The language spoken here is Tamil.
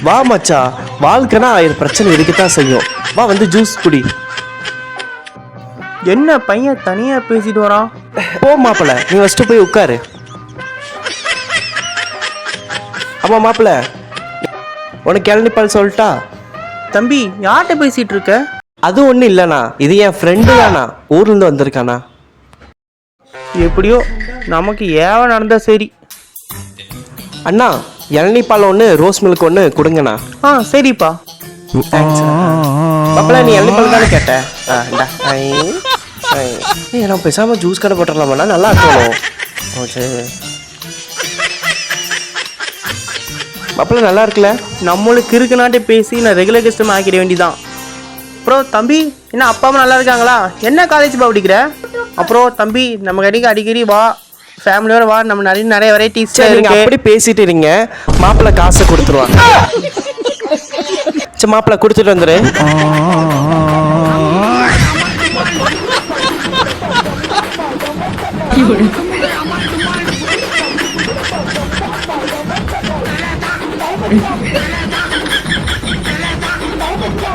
வா மச்சா, வாழ்க்கைனா 1000 பிரச்சனை இருக்கத்தான் செய்யும். வா வந்து ஜூஸ் குடி. என்ன பையன் தனியா பேசிட்டு வரான்? போ மாப்பிள்ள, நீ ஃபஸ்ட்டு போய் உட்காரு. ஆமா மாப்பிள்ள, உனக்கு இளநீ பால் சொல்லட்டா? தம்பி யார்கிட்ட பேசிட்டு இருக்க? அது ஒன்றும் இல்லைண்ணா, இது என் ஃப்ரெண்டு தானா, ஊர்லேருந்து வந்திருக்காண்ணா. எப்படியோ நமக்கு ஏவ நடந்தா சரி. அண்ணா, இளநீ பால் ஒன்று, ரோஸ் மில்க் ஒன்று கொடுங்கண்ணா. சரிப்பா. தேங்க்ஸ். மாப்பிள்ள, நீ இளநீ பால் தானே கேட்ட? நான் பேசாமல் ஜூஸ் கடை போட்டுடலாமாண்ணா, நல்லா இருக்கணும். சரி மாப்பிள்ள, நல்லா இருக்குல்ல? நம்மளுக்கு இருக்கு நாட்டே பேசி நான் ரெகுலர் கஸ்டமர் ஆக்கிட வேண்டியதான். அப்புறம் தம்பி, என்ன அப்பா அம்மா நல்லா இருக்காங்களா? என்ன காலேஜ் பா படிக்கிற? அப்புறம் தம்பி, நம்ம கடைக்கு அடிக்கடி வா, ஃபேமிலியோட வா, நம்ம நிறைய வெரைட்டிஸ் இருக்கு. அப்படி பேசிட்டு இருங்க, மாப்பிள்ள காசை கொடுத்துருவாங்க. சரி மாப்பிள்ள, கொடுத்துட்டு வந்துரு. Thank you.